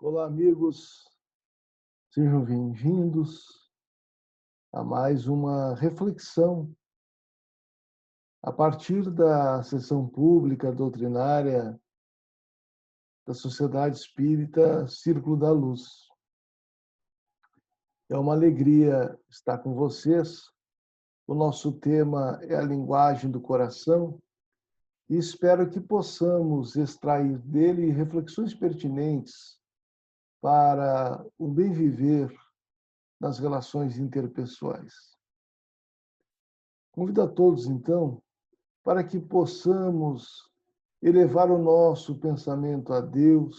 Olá, amigos, sejam bem-vindos a mais uma reflexão a partir da sessão pública doutrinária da Sociedade Espírita Círculo da Luz. É uma alegria estar com vocês. O nosso tema é a linguagem do coração e espero que possamos extrair dele reflexões pertinentes para o bem viver nas relações interpessoais. Convido a todos, então, para que possamos elevar o nosso pensamento a Deus,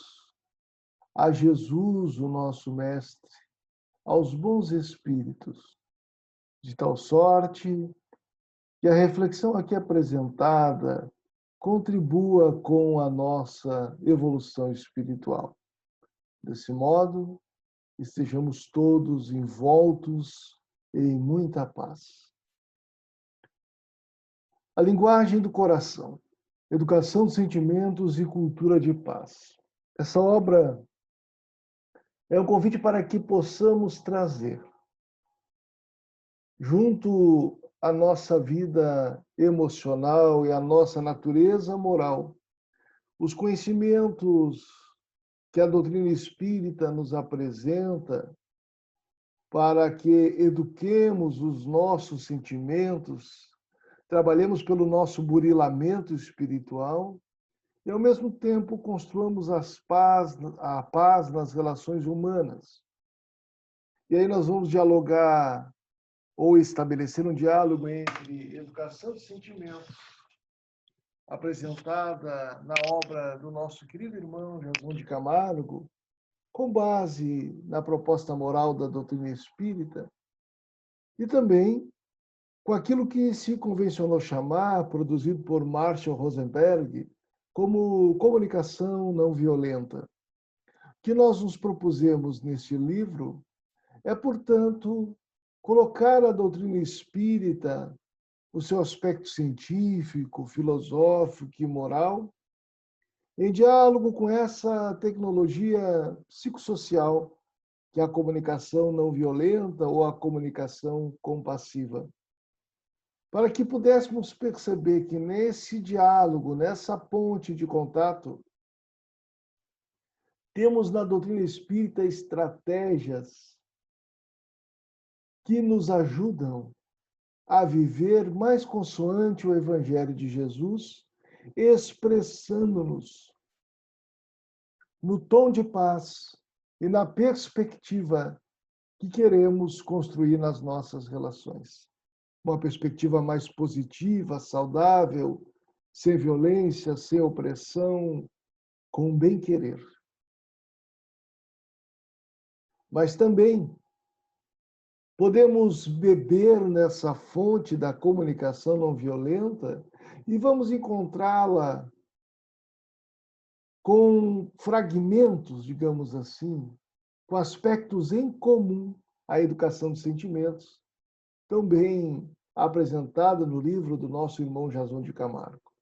a Jesus, o nosso Mestre, aos bons espíritos, de tal sorte que a reflexão aqui apresentada contribua com a nossa evolução espiritual. Desse modo, estejamos todos envoltos em muita paz. A linguagem do coração, educação de sentimentos e cultura de paz. Essa obra é um convite para que possamos trazer, junto à nossa vida emocional e à nossa natureza moral, os conhecimentos que a doutrina espírita nos apresenta para que eduquemos os nossos sentimentos, trabalhemos pelo nosso burilamento espiritual e, ao mesmo tempo, construamos a paz nas relações humanas. E aí nós vamos dialogar ou estabelecer um diálogo entre educação de sentimentos, apresentada na obra do nosso querido irmão Jasão de Camargo, com base na proposta moral da doutrina espírita, e também com aquilo que se convencionou chamar, produzido por Marshall Rosenberg, como comunicação não violenta. O que nós nos propusemos neste livro é, portanto, colocar a doutrina espírita, o seu aspecto científico, filosófico e moral, em diálogo com essa tecnologia psicossocial, que é a comunicação não violenta ou a comunicação compassiva. Para que pudéssemos perceber que nesse diálogo, nessa ponte de contato, temos na doutrina espírita estratégias que nos ajudam a viver mais consoante o Evangelho de Jesus, expressando-nos no tom de paz e na perspectiva que queremos construir nas nossas relações. Uma perspectiva mais positiva, saudável, sem violência, sem opressão, com bem-querer. Mas também podemos beber nessa fonte da comunicação não violenta e vamos encontrá-la com fragmentos, digamos assim, com aspectos em comum à educação de sentimentos, também apresentada no livro do nosso irmão Jasão de Camargo.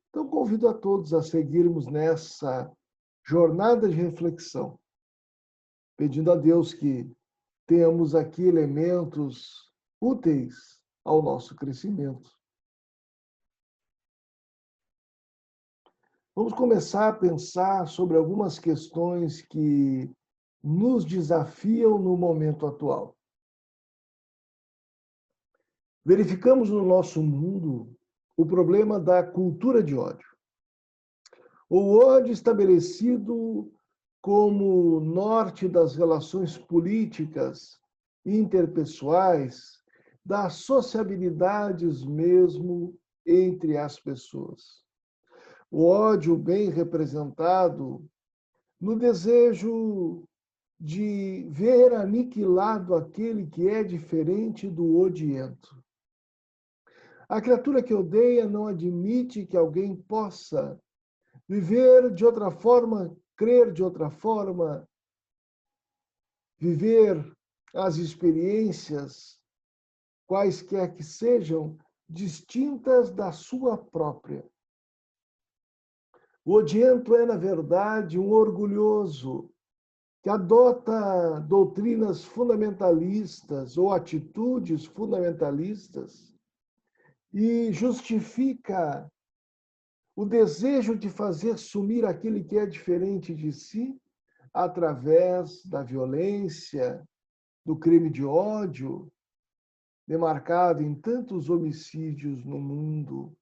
Então, convido a todos a seguirmos nessa jornada de reflexão, pedindo a Deus que tenhamos aqui elementos úteis ao nosso crescimento. Vamos começar a pensar sobre algumas questões que nos desafiam no momento atual. Verificamos no nosso mundo o problema da cultura de ódio. O ódio estabelecido como norte das relações políticas interpessoais, das sociabilidades mesmo entre as pessoas. O ódio bem representado no desejo de ver aniquilado aquele que é diferente do odiento. A criatura que odeia não admite que alguém possa viver de outra forma, crer de outra forma, viver as experiências, quaisquer que sejam, distintas da sua própria. O odiento é, na verdade, um orgulhoso que adota doutrinas fundamentalistas ou atitudes fundamentalistas e justifica o desejo de fazer sumir aquele que é diferente de si através da violência, do crime de ódio, demarcado em tantos homicídios no mundo,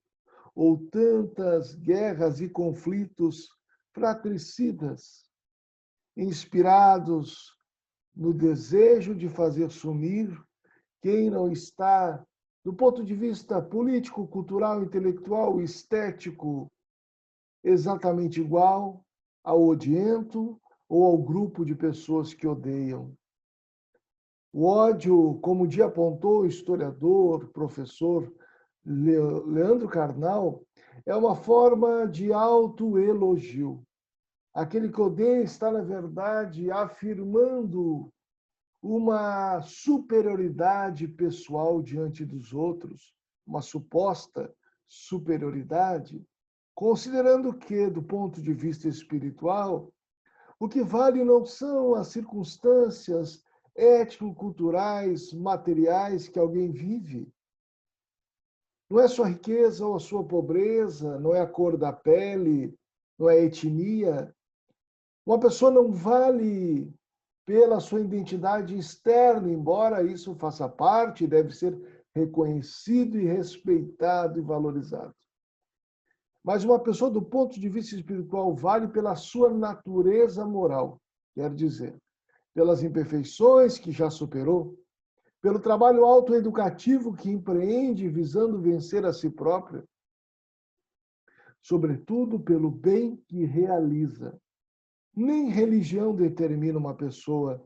ou tantas guerras e conflitos fratricidas, inspirados no desejo de fazer sumir quem não está, do ponto de vista político, cultural, intelectual, estético, exatamente igual ao odiento ou ao grupo de pessoas que odeiam. O ódio, como um dia apontou o historiador, professor Leandro Carnal, é uma forma de autoelogio. Aquele que odeia está, na verdade, afirmando uma superioridade pessoal diante dos outros, uma suposta superioridade, considerando que, do ponto de vista espiritual, o que vale não são as circunstâncias étnico-culturais, materiais que alguém vive. Não é sua riqueza ou a sua pobreza, não é a cor da pele, não é a etnia. Uma pessoa não vale pela sua identidade externa, embora isso faça parte, deve ser reconhecido e respeitado e valorizado. Mas uma pessoa, do ponto de vista espiritual, vale pela sua natureza moral, quer dizer, pelas imperfeições que já superou, pelo trabalho autoeducativo que empreende visando vencer a si própria, sobretudo pelo bem que realiza. Nem religião determina uma pessoa,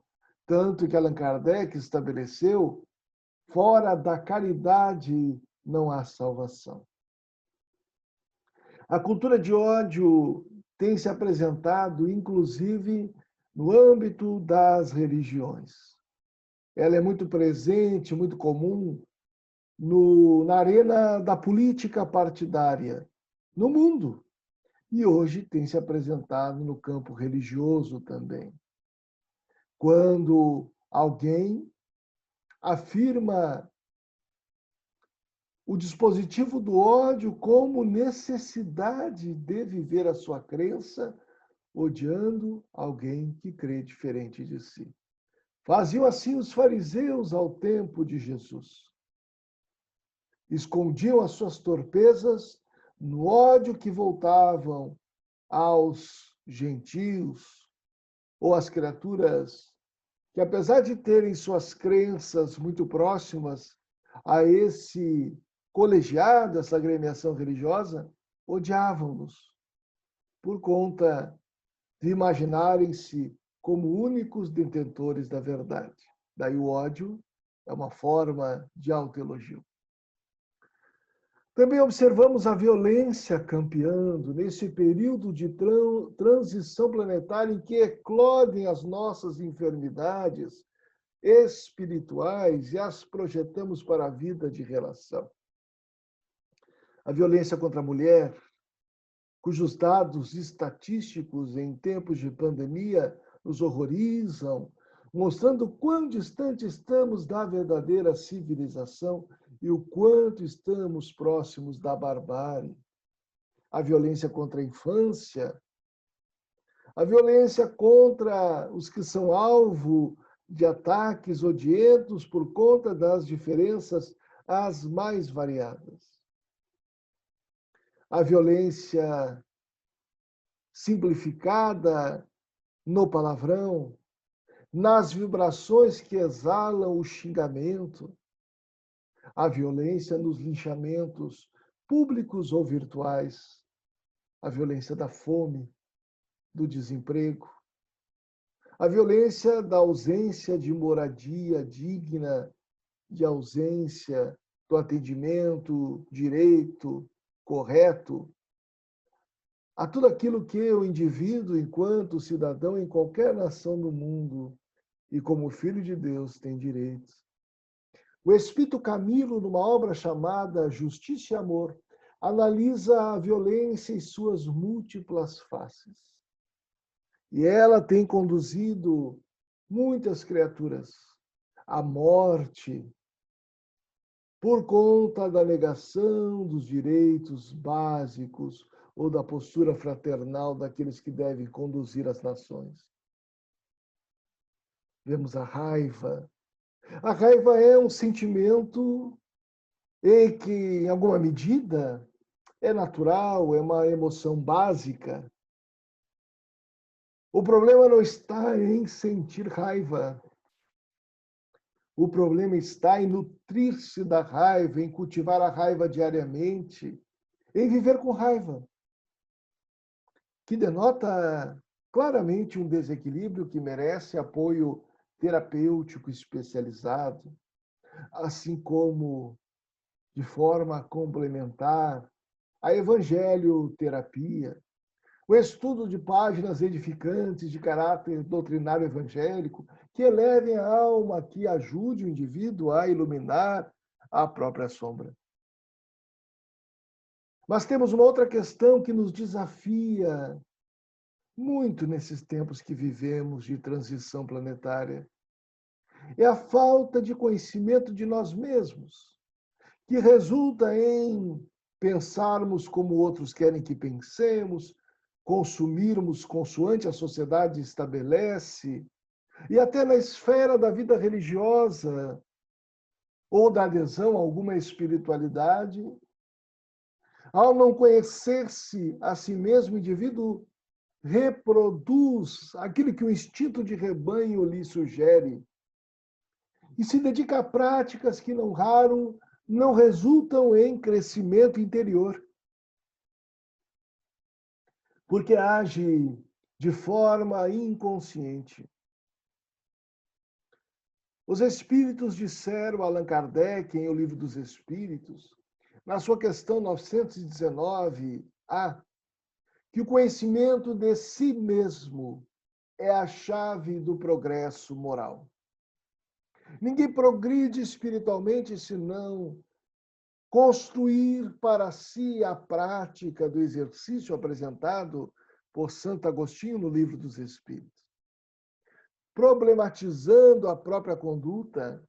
tanto que Allan Kardec estabeleceu, fora da caridade não há salvação. A cultura de ódio tem se apresentado, inclusive, no âmbito das religiões. Ela é muito presente, muito comum na arena da política partidária, no mundo. E hoje tem se apresentado no campo religioso também. Quando alguém afirma o dispositivo do ódio como necessidade de viver a sua crença, odiando alguém que crê diferente de si. Faziam assim os fariseus ao tempo de Jesus. Escondiam as suas torpezas no ódio que voltavam aos gentios ou às criaturas que, apesar de terem suas crenças muito próximas a esse colegiado, essa agremiação religiosa, odiavam-nos por conta de imaginarem-se como únicos detentores da verdade. Daí o ódio é uma forma de autoelogio. Também observamos a violência campeando nesse período de transição planetária em que eclodem as nossas enfermidades espirituais e as projetamos para a vida de relação. A violência contra a mulher, cujos dados estatísticos em tempos de pandemia nos horrorizam, mostrando quão distante estamos da verdadeira civilização e o quanto estamos próximos da barbárie. A violência contra a infância, a violência contra os que são alvo de ataques odientos por conta das diferenças as mais variadas. A violência simplificada no palavrão, nas vibrações que exalam o xingamento, a violência nos linchamentos públicos ou virtuais, a violência da fome, do desemprego, a violência da ausência de moradia digna, de ausência do atendimento direito, correto, a tudo aquilo que o indivíduo, enquanto cidadão em qualquer nação do mundo e como filho de Deus, tem direitos. O Espírito Camilo, numa obra chamada Justiça e Amor, analisa a violência em suas múltiplas faces. E ela tem conduzido muitas criaturas à morte por conta da negação dos direitos básicos ou da postura fraternal daqueles que devem conduzir as nações. Vemos a raiva. A raiva é um sentimento em que, em alguma medida, é natural, é uma emoção básica. O problema não está em sentir raiva. O problema está em nutrir-se da raiva, em cultivar a raiva diariamente, em viver com raiva, que denota claramente um desequilíbrio que merece apoio terapêutico especializado, assim como, de forma complementar, a evangelho-terapia, o estudo de páginas edificantes de caráter doutrinário evangélico que elevem a alma, que ajude o indivíduo a iluminar a própria sombra. Mas temos uma outra questão que nos desafia muito nesses tempos que vivemos de transição planetária. É a falta de conhecimento de nós mesmos, que resulta em pensarmos como outros querem que pensemos, consumirmos consoante a sociedade estabelece, e até na esfera da vida religiosa ou da adesão a alguma espiritualidade, ao não conhecer-se a si mesmo, o indivíduo reproduz aquilo que o instinto de rebanho lhe sugere e se dedica a práticas que, não raro, não resultam em crescimento interior, porque age de forma inconsciente. Os Espíritos disseram a Allan Kardec, em O Livro dos Espíritos, na sua questão 919A, que o conhecimento de si mesmo é a chave do progresso moral. Ninguém progride espiritualmente senão construir para si a prática do exercício apresentado por Santo Agostinho no Livro dos Espíritos, problematizando a própria conduta,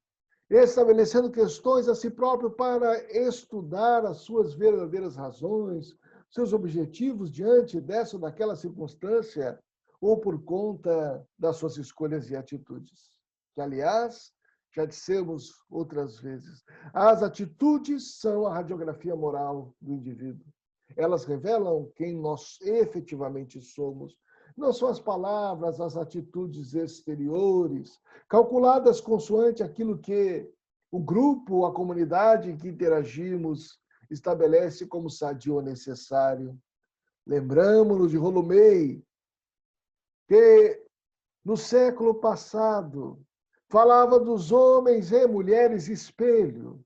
estabelecendo questões a si próprio para estudar as suas verdadeiras razões, seus objetivos diante dessa ou daquela circunstância, ou por conta das suas escolhas e atitudes. Que, aliás, já dissemos outras vezes, as atitudes são a radiografia moral do indivíduo. Elas revelam quem nós efetivamente somos. Não são as palavras, as atitudes exteriores, calculadas consoante aquilo que o grupo, a comunidade em que interagimos estabelece como sadio ou necessário. Lembramos-nos de Rolomei, que no século passado falava dos homens e mulheres espelho,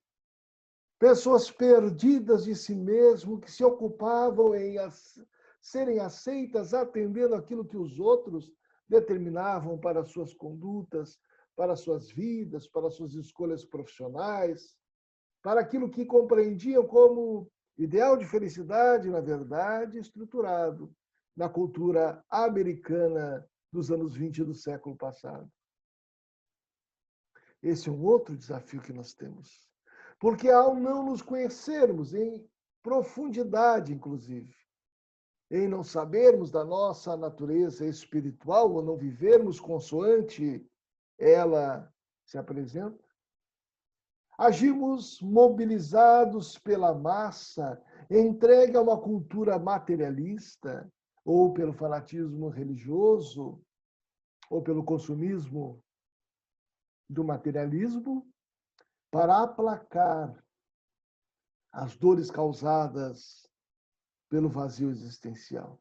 pessoas perdidas de si mesmo que se ocupavam em serem aceitas atendendo aquilo que os outros determinavam para suas condutas, para suas vidas, para suas escolhas profissionais, para aquilo que compreendiam como ideal de felicidade, na verdade, estruturado na cultura americana dos anos 20 do século passado. Esse é um outro desafio que nós temos. Porque ao não nos conhecermos em profundidade, inclusive, em não sabermos da nossa natureza espiritual ou não vivermos consoante ela se apresenta, agimos mobilizados pela massa, entregue a uma cultura materialista, ou pelo fanatismo religioso, ou pelo consumismo do materialismo, para aplacar as dores causadas pelo vazio existencial.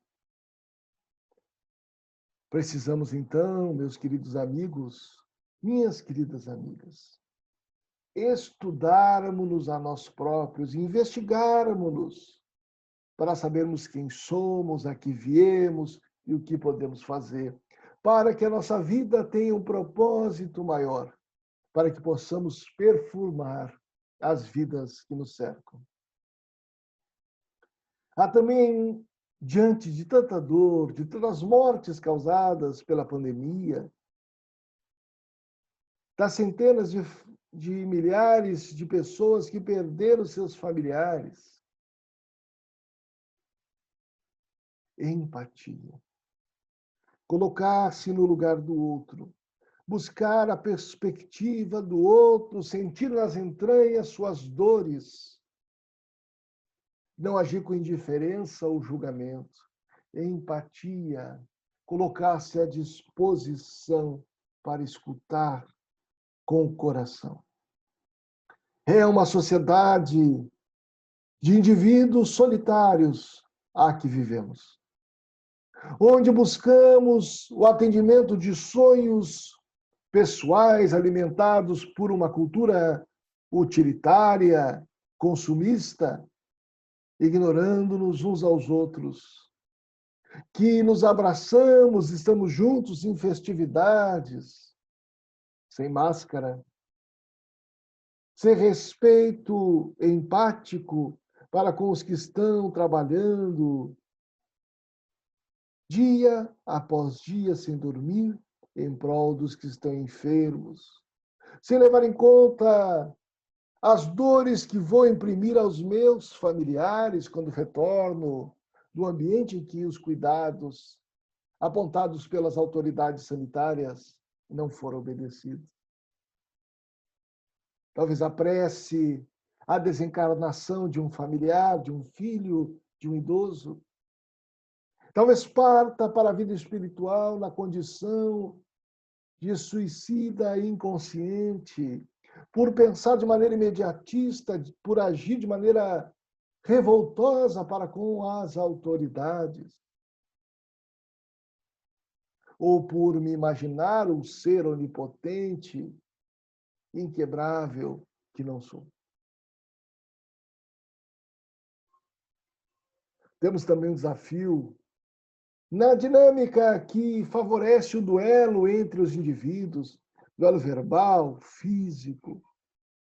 Precisamos, então, meus queridos amigos, minhas queridas amigas, estudarmos-nos a nós próprios, investigarmos-nos para sabermos quem somos, a que viemos e o que podemos fazer, para que a nossa vida tenha um propósito maior, para que possamos perfumar as vidas que nos cercam. Há também diante de tanta dor, de tantas mortes causadas pela pandemia, das centenas de milhares de pessoas que perderam seus familiares, empatia. Colocar-se no lugar do outro, buscar a perspectiva do outro, sentir nas entranhas suas dores, não agir com indiferença ou julgamento, empatia, colocar-se à disposição para escutar com o coração. É uma sociedade de indivíduos solitários a que vivemos, onde buscamos o atendimento de sonhos pessoais alimentados por uma cultura utilitária, consumista, ignorando-nos uns aos outros, que nos abraçamos, estamos juntos em festividades, sem máscara, sem respeito empático para com os que estão trabalhando dia após dia sem dormir em prol dos que estão enfermos, sem levar em conta as dores que vou imprimir aos meus familiares quando retorno do ambiente em que os cuidados apontados pelas autoridades sanitárias não foram obedecidos. Talvez a prece, a desencarnação de um familiar, de um filho, de um idoso, talvez parta para a vida espiritual na condição de suicida inconsciente, por pensar de maneira imediatista, por agir de maneira revoltosa para com as autoridades, ou por me imaginar um ser onipotente, inquebrável, que não sou. Temos também um desafio na dinâmica que favorece o duelo entre os indivíduos, duelo verbal, físico,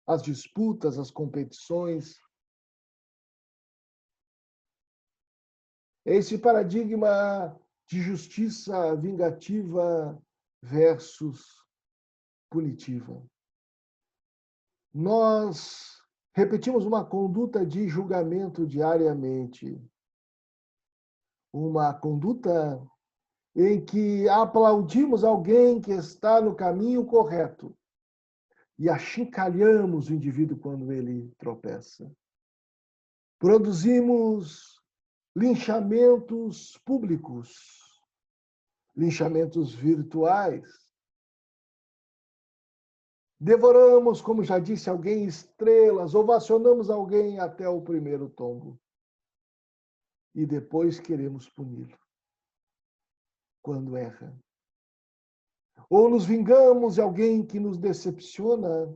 as disputas, as competições. Esse paradigma de justiça vingativa versus punitiva. Nós repetimos uma conduta de julgamento diariamente, uma conduta em que aplaudimos alguém que está no caminho correto e achincalhamos o indivíduo quando ele tropeça. Produzimos linchamentos públicos, linchamentos virtuais. Devoramos, como já disse alguém, estrelas, ovacionamos alguém até o primeiro tombo. E depois queremos puni-lo quando erra. Ou nos vingamos de alguém que nos decepciona,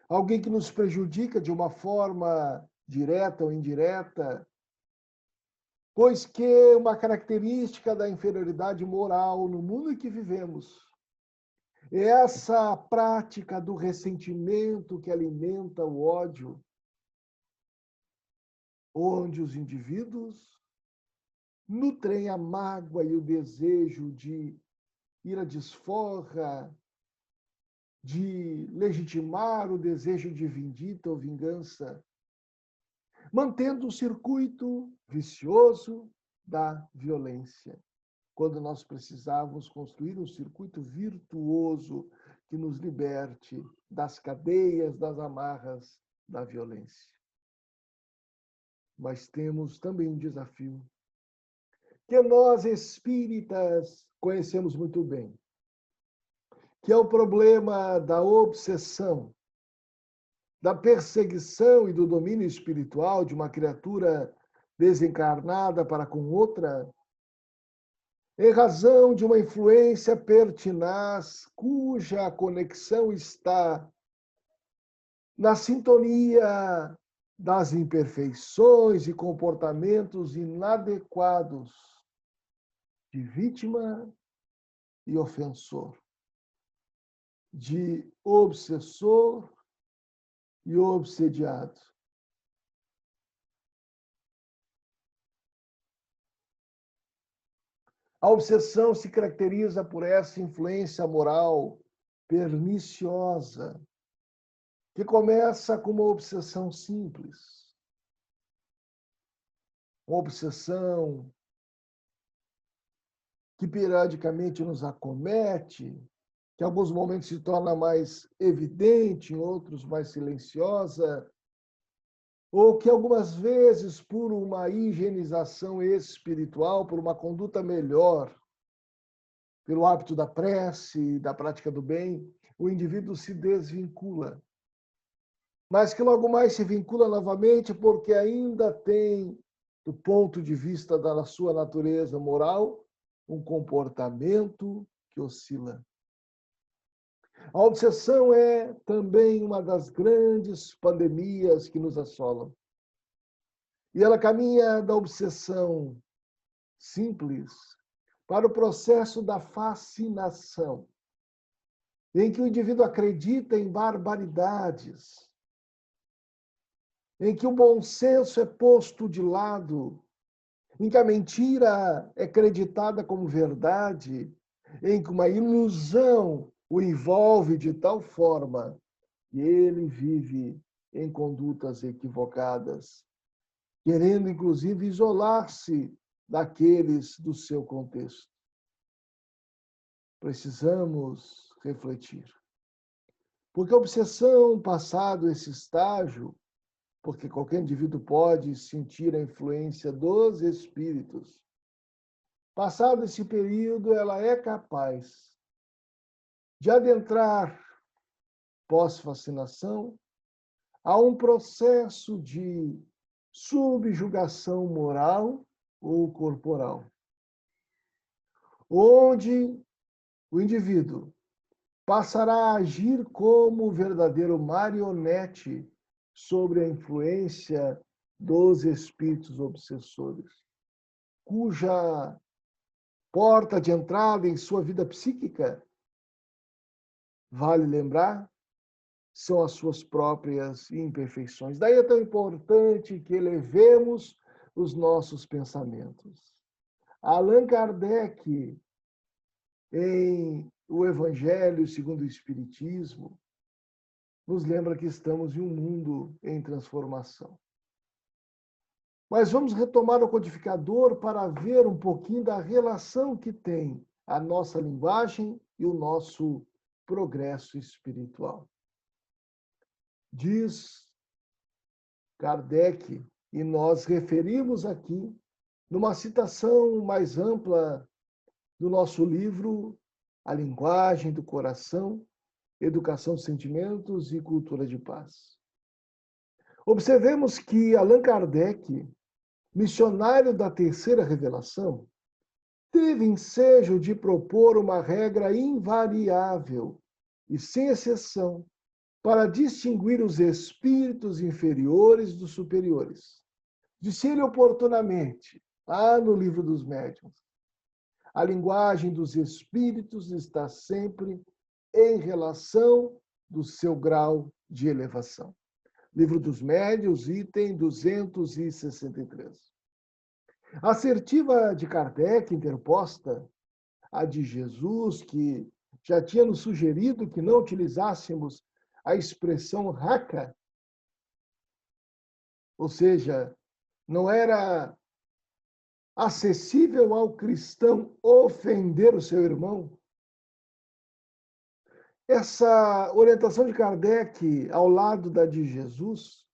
alguém que nos prejudica de uma forma direta ou indireta, pois que uma característica da inferioridade moral no mundo em que vivemos é essa prática do ressentimento que alimenta o ódio, onde os indivíduos nutrem a mágoa e o desejo de ir à desforra, de legitimar o desejo de vindita ou vingança, mantendo o circuito vicioso da violência, quando nós precisávamos construir um circuito virtuoso que nos liberte das cadeias, das amarras da violência. Mas temos também um desafio que nós espíritas conhecemos muito bem, que é o problema da obsessão, da perseguição e do domínio espiritual de uma criatura desencarnada para com outra, em razão de uma influência pertinaz, cuja conexão está na sintonia das imperfeições e comportamentos inadequados de vítima e ofensor, de obsessor e obsediado. A obsessão se caracteriza por essa influência moral perniciosa, que começa com uma obsessão simples, uma obsessão que periodicamente nos acomete, que em alguns momentos se torna mais evidente, em outros mais silenciosa, ou que algumas vezes, por uma higienização espiritual, por uma conduta melhor, pelo hábito da prece, da prática do bem, o indivíduo se desvincula. Mas que logo mais se vincula novamente porque ainda tem, do ponto de vista da sua natureza moral, um comportamento que oscila. A obsessão é também uma das grandes pandemias que nos assolam. E ela caminha da obsessão simples para o processo da fascinação, em que o indivíduo acredita em barbaridades, em que o bom senso é posto de lado, em que a mentira é acreditada como verdade, em que uma ilusão o envolve de tal forma que ele vive em condutas equivocadas, querendo inclusive isolar-se daqueles do seu contexto. Precisamos refletir. Porque a obsessão, passado esse estágio, porque qualquer indivíduo pode sentir a influência dos espíritos, passado esse período, ela é capaz de adentrar, pós-fascinação, a um processo de subjugação moral ou corporal, onde o indivíduo passará a agir como verdadeiro marionete sobre a influência dos espíritos obsessores, cuja porta de entrada em sua vida psíquica, vale lembrar, são as suas próprias imperfeições. Daí é tão importante que elevemos os nossos pensamentos. Allan Kardec, em O Evangelho segundo o Espiritismo, nos lembra que estamos em um mundo em transformação. Mas vamos retomar o codificador para ver um pouquinho da relação que tem a nossa linguagem e o nosso progresso espiritual. Diz Kardec, e nós referimos aqui, numa citação mais ampla do nosso livro, A Linguagem do Coração, Educação de Sentimentos e Cultura de Paz. Observemos que Allan Kardec, missionário da terceira revelação, teve ensejo de propor uma regra invariável e sem exceção para distinguir os espíritos inferiores dos superiores. Disse ele oportunamente, lá no Livro dos Médiuns, a linguagem dos espíritos está sempre em relação do seu grau de elevação. Livro dos Médiuns, item 263. A assertiva de Kardec, interposta à de Jesus, que já tinha nos sugerido que não utilizássemos a expressão raca, ou seja, não era acessível ao cristão ofender o seu irmão. Essa orientação de Kardec, ao lado da de Jesus,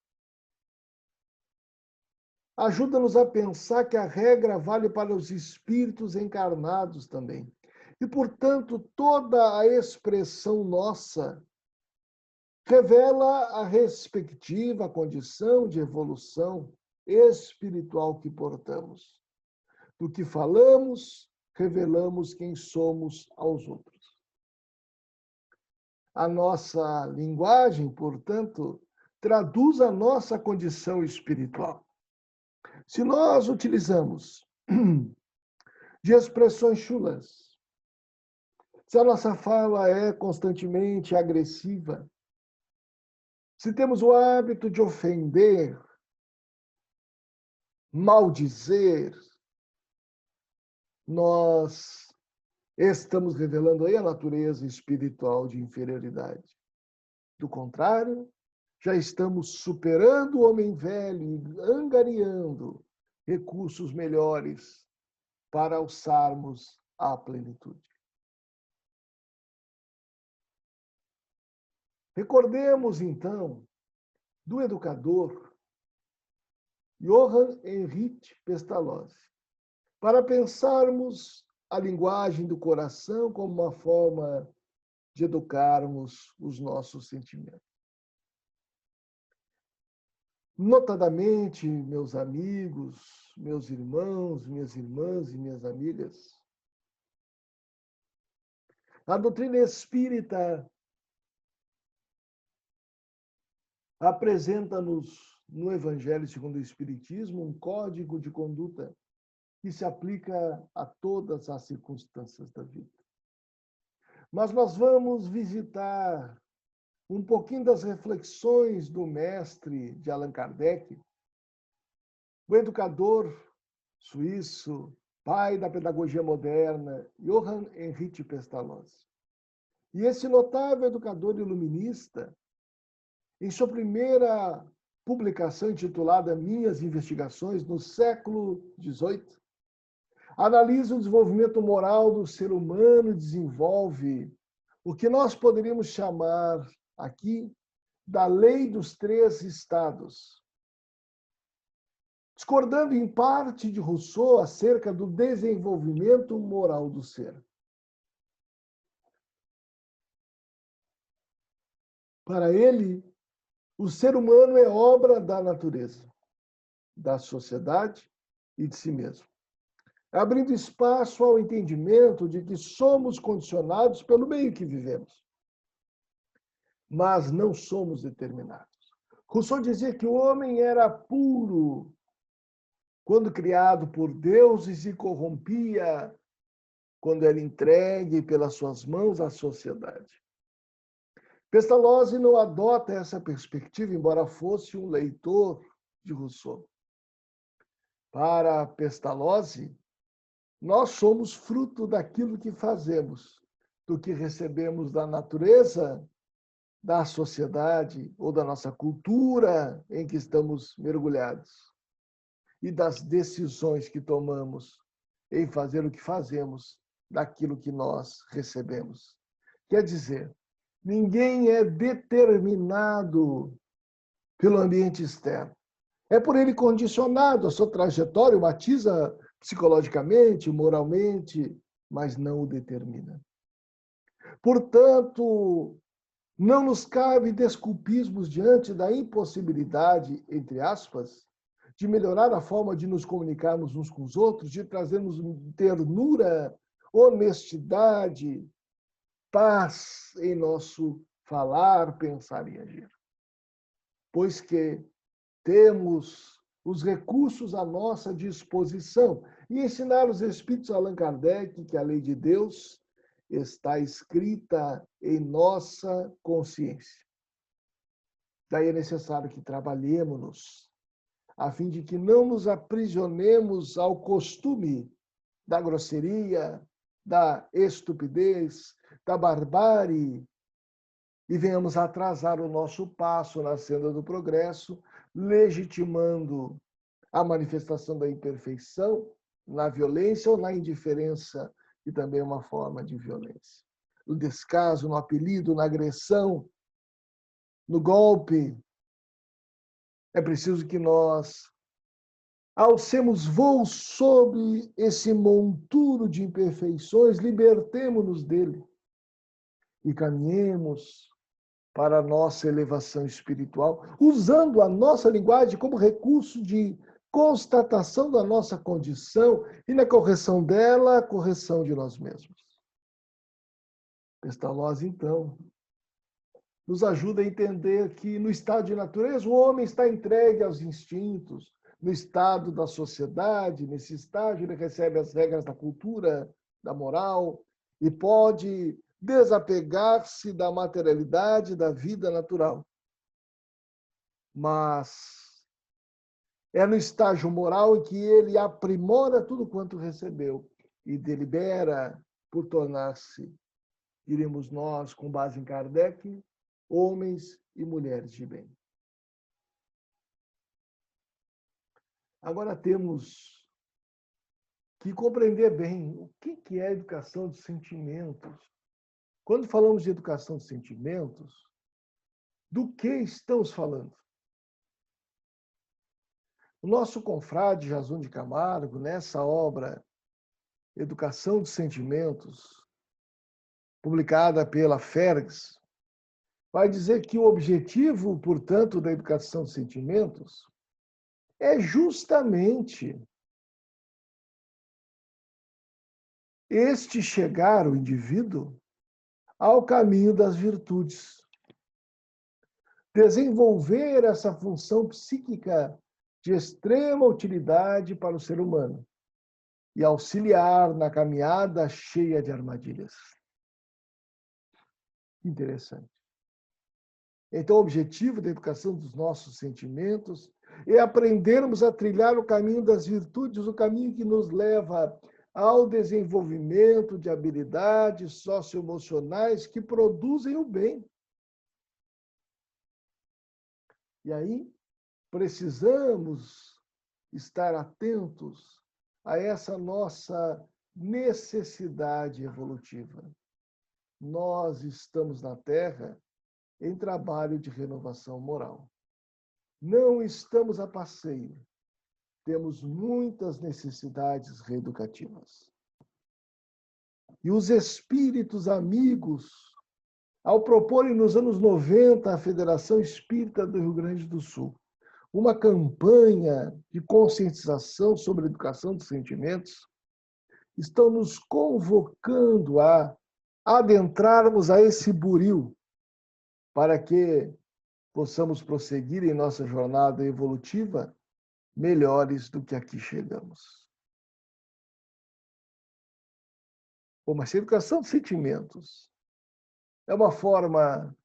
ajuda-nos a pensar que a regra vale para os espíritos encarnados também. E, portanto, toda a expressão nossa revela a respectiva condição de evolução espiritual que portamos. Do que falamos, revelamos quem somos aos outros. A nossa linguagem, portanto, traduz a nossa condição espiritual. Se nós utilizamos de expressões chulas, se a nossa fala é constantemente agressiva, se temos o hábito de ofender, maldizer, nós estamos revelando aí a natureza espiritual de inferioridade. Do contrário, já estamos superando o homem velho e angariando recursos melhores para alçarmos à plenitude. Recordemos, então, do educador Johann Heinrich Pestalozzi, para pensarmos a linguagem do coração como uma forma de educarmos os nossos sentimentos. Notadamente, meus amigos, meus irmãos, minhas irmãs e minhas amigas, a doutrina espírita apresenta-nos no Evangelho segundo o Espiritismo um código de conduta que se aplica a todas as circunstâncias da vida. Mas nós vamos visitar um pouquinho das reflexões do mestre de Allan Kardec, o educador suíço, pai da pedagogia moderna, Johann Heinrich Pestalozzi. E esse notável educador iluminista, em sua primeira publicação intitulada Minhas Investigações, no século XVIII, analisa o desenvolvimento moral do ser humano e desenvolve o que nós poderíamos chamar aqui da lei dos três estados, discordando em parte de Rousseau acerca do desenvolvimento moral do ser. Para ele, o ser humano é obra da natureza, da sociedade e de si mesmo, abrindo espaço ao entendimento de que somos condicionados pelo meio que vivemos, mas não somos determinados. Rousseau dizia que o homem era puro quando criado por Deus e se corrompia quando era entregue pelas suas mãos à sociedade. Pestalozzi não adota essa perspectiva, embora fosse um leitor de Rousseau. Para Pestalozzi, nós somos fruto daquilo que fazemos, do que recebemos da natureza, da sociedade ou da nossa cultura em que estamos mergulhados e das decisões que tomamos em fazer o que fazemos daquilo que nós recebemos. Quer dizer, ninguém é determinado pelo ambiente externo. É por ele condicionado, a sua trajetória o matiza psicologicamente, moralmente, mas não o determina. Portanto, não nos cabe desculpismos diante da impossibilidade, entre aspas, de melhorar a forma de nos comunicarmos uns com os outros, de trazermos ternura, honestidade, paz em nosso falar, pensar e agir. Pois que temos os recursos à nossa disposição e ensinar os espíritos Allan Kardec que a lei de Deus está escrita em nossa consciência. Daí é necessário que trabalhemos a fim de que não nos aprisionemos ao costume da grosseria, da estupidez, da barbárie, e venhamos atrasar o nosso passo na senda do progresso, legitimando a manifestação da imperfeição na violência ou na indiferença, que também é uma forma de violência. No descaso, no apelido, na agressão, no golpe. É preciso que nós alcemos voo sobre esse monturo de imperfeições, libertemo-nos dele e caminhemos para a nossa elevação espiritual, usando a nossa linguagem como recurso de constatação da nossa condição e, na correção dela, a correção de nós mesmos. Pestalozzi, então, nos ajuda a entender que, no estado de natureza, o homem está entregue aos instintos. No estado da sociedade, nesse estágio, ele recebe as regras da cultura, da moral, e pode desapegar-se da materialidade da vida natural. Mas é no estágio moral em que ele aprimora tudo quanto recebeu e delibera por tornar-se, diremos nós, com base em Kardec, homens e mulheres de bem. Agora temos que compreender bem o que é a educação de sentimentos. Quando falamos de educação de sentimentos, do que estamos falando? O nosso confrade Jason de Camargo, nessa obra Educação de Sentimentos, publicada pela Fergs, vai dizer que o objetivo, portanto, da educação de sentimentos é justamente este chegar o indivíduo ao caminho das virtudes. Desenvolver essa função psíquica de extrema utilidade para o ser humano e auxiliar na caminhada cheia de armadilhas. Interessante. Então, o objetivo da educação dos nossos sentimentos é aprendermos a trilhar o caminho das virtudes, o caminho que nos leva ao desenvolvimento de habilidades socioemocionais que produzem o bem. E aí, precisamos estar atentos a essa nossa necessidade evolutiva. Nós estamos na Terra em trabalho de renovação moral. Não estamos a passeio. Temos muitas necessidades reeducativas. E os espíritos amigos, ao proporem nos anos 90 a Federação Espírita do Rio Grande do Sul uma campanha de conscientização sobre a educação dos sentimentos, estão nos convocando a adentrarmos a esse buril para que possamos prosseguir em nossa jornada evolutiva melhores do que aqui chegamos. Bom, mas a educação de sentimentos é uma forma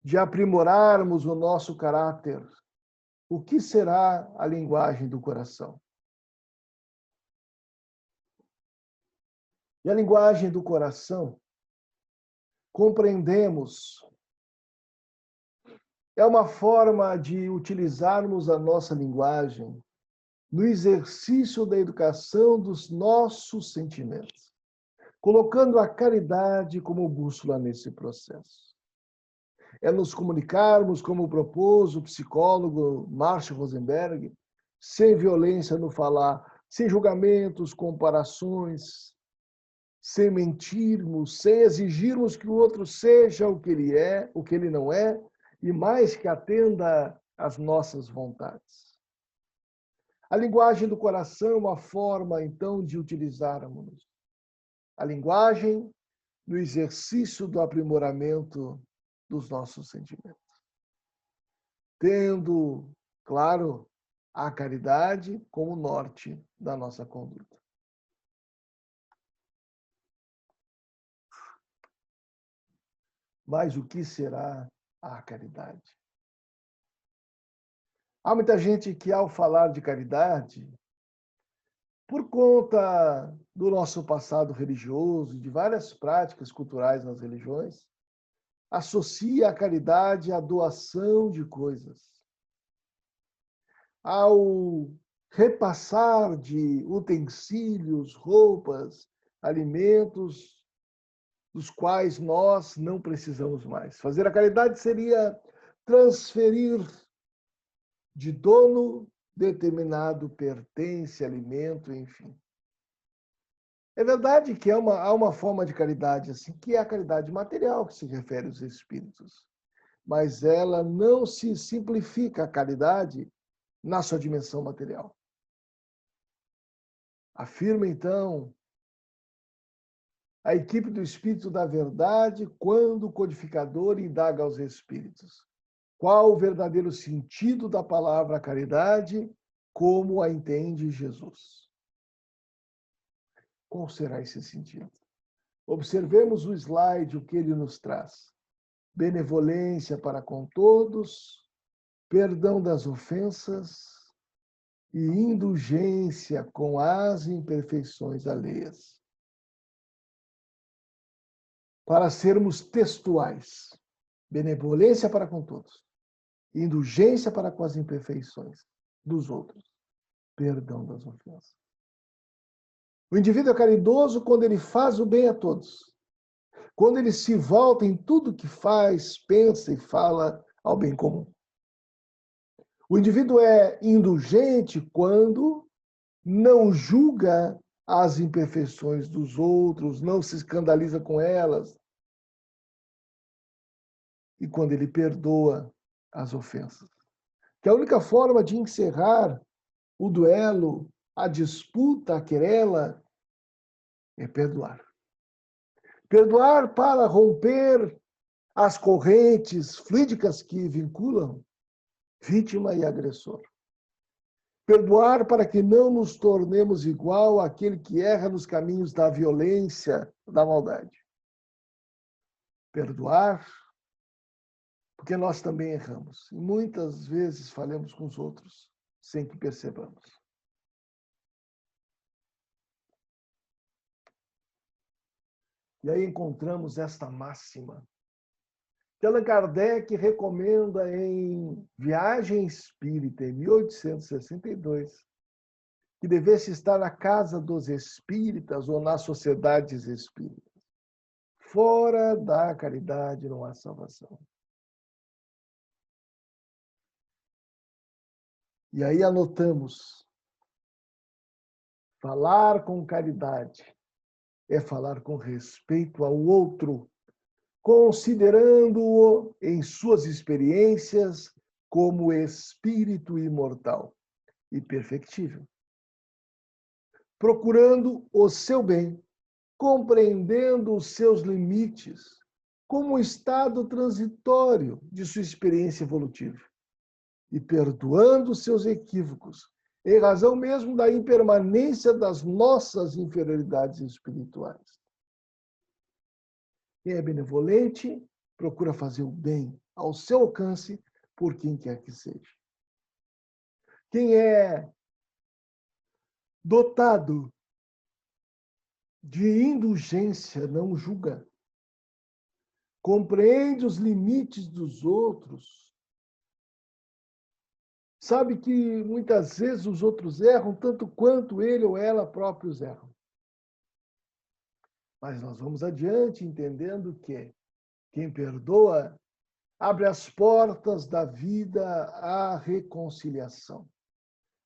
de aprimorarmos o nosso caráter. O que será a linguagem do coração? E a linguagem do coração, compreendemos, é uma forma de utilizarmos a nossa linguagem no exercício da educação dos nossos sentimentos, colocando a caridade como bússola nesse processo. É nos comunicarmos, como propôs o psicólogo Marshall Rosenberg, sem violência no falar, sem julgamentos, comparações, sem mentirmos, sem exigirmos que o outro seja o que ele é, o que ele não é, e mais que atenda às nossas vontades. A linguagem do coração é uma forma, então, de utilizarmos a linguagem no exercício do aprimoramento dos nossos sentimentos. Tendo, claro, a caridade como norte da nossa conduta. Mas o que será a caridade? Há muita gente que, ao falar de caridade, por conta do nosso passado religioso, de várias práticas culturais nas religiões, associa a caridade à doação de coisas, ao repassar de utensílios, roupas, alimentos, dos quais nós não precisamos mais. Fazer a caridade seria transferir de dono determinado pertence, alimento, enfim. É verdade que há uma forma de caridade assim, que é a caridade material, que se refere aos espíritos. Mas ela não se simplifica a caridade na sua dimensão material. Afirma, então, a equipe do Espírito da Verdade quando o codificador indaga aos espíritos. Qual o verdadeiro sentido da palavra caridade, como a entende Jesus? Qual será esse sentido? Observemos o slide, o que ele nos traz. Benevolência para com todos, perdão das ofensas e indulgência com as imperfeições alheias. para sermos textuais. Benevolência para com todos. Indulgência para com as imperfeições dos outros. Perdão das ofensas. O indivíduo é caridoso quando ele faz o bem a todos. Quando ele se volta em tudo que faz, pensa e fala ao bem comum. O indivíduo é indulgente quando não julga as imperfeições dos outros, não se escandaliza com elas. E quando ele perdoa as ofensas. Que a única forma de encerrar o duelo, a disputa, a querela, é perdoar. Perdoar para romper as correntes fluídicas que vinculam vítima e agressor. Perdoar para que não nos tornemos igual àquele que erra nos caminhos da violência, da maldade. Perdoar porque nós também erramos. E muitas vezes falhamos com os outros sem que percebamos. E aí encontramos esta máxima que Allan Kardec recomenda em Viagem Espírita, em 1862, que devesse estar na casa dos espíritas ou nas sociedades espíritas. Fora da caridade não há salvação. E aí anotamos, falar com caridade é falar com respeito ao outro, considerando-o em suas experiências como espírito imortal e perfectível, procurando o seu bem, compreendendo os seus limites como um estado transitório de sua experiência evolutiva e perdoando seus equívocos, em razão mesmo da impermanência das nossas inferioridades espirituais. Quem é benevolente procura fazer o bem ao seu alcance por quem quer que seja. Quem é dotado de indulgência não julga, compreende os limites dos outros, sabe que muitas vezes os outros erram tanto quanto ele ou ela próprios erram. Mas nós vamos adiante entendendo que quem perdoa abre as portas da vida à reconciliação,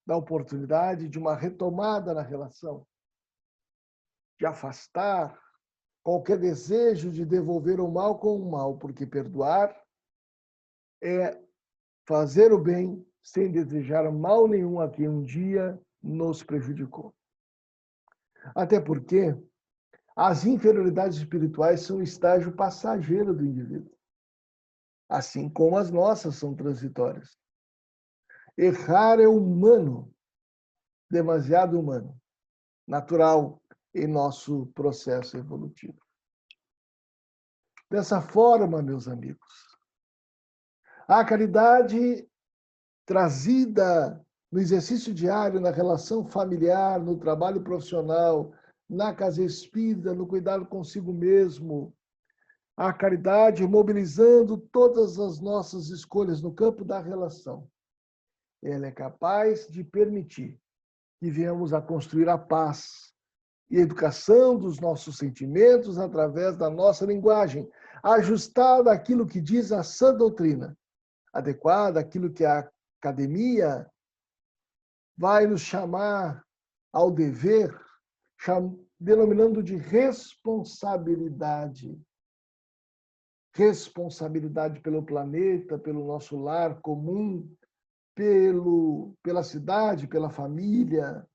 dá oportunidade de uma retomada na relação, de afastar qualquer desejo de devolver o mal com o mal, porque perdoar é fazer o bem sem desejar mal nenhum a quem um dia nos prejudicou. Até porque as inferioridades espirituais são um estágio passageiro do indivíduo, assim como as nossas são transitórias. Errar é humano, demasiado humano, natural em nosso processo evolutivo. Dessa forma, meus amigos, a caridade trazida no exercício diário, na relação familiar, no trabalho profissional, na casa espírita, no cuidado consigo mesmo, a caridade mobilizando todas as nossas escolhas no campo da relação. Ela é capaz de permitir que venhamos a construir a paz e a educação dos nossos sentimentos através da nossa linguagem, ajustada àquilo que diz a sã doutrina, adequada àquilo que a academia vai nos chamar ao dever, denominando de responsabilidade. Responsabilidade pelo planeta, pelo nosso lar comum, pela cidade, pela família,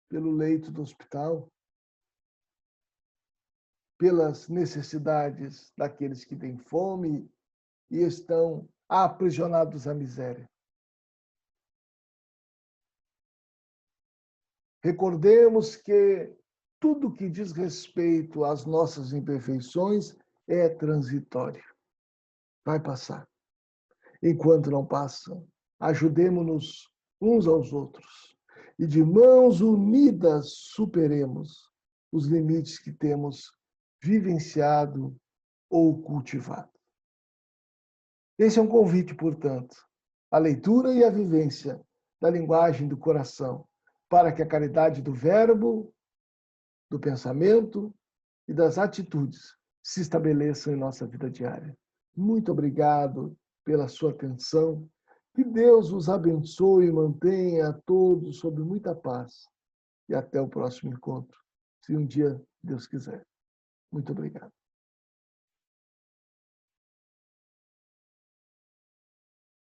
pelo leito do hospital, pelas necessidades daqueles que têm fome e estão aprisionados à miséria. Recordemos que tudo que diz respeito às nossas imperfeições é transitório. Vai passar. Enquanto não passa, ajudemo-nos uns aos outros e de mãos unidas superemos os limites que temos vivenciado ou cultivado. Esse é um convite, portanto, à leitura e à vivência da linguagem do coração, para que a caridade do verbo, do pensamento e das atitudes se estabeleçam em nossa vida diária. Muito obrigado pela sua atenção. Que Deus os abençoe e mantenha a todos sob muita paz. E até o próximo encontro, se um dia Deus quiser. Muito obrigado.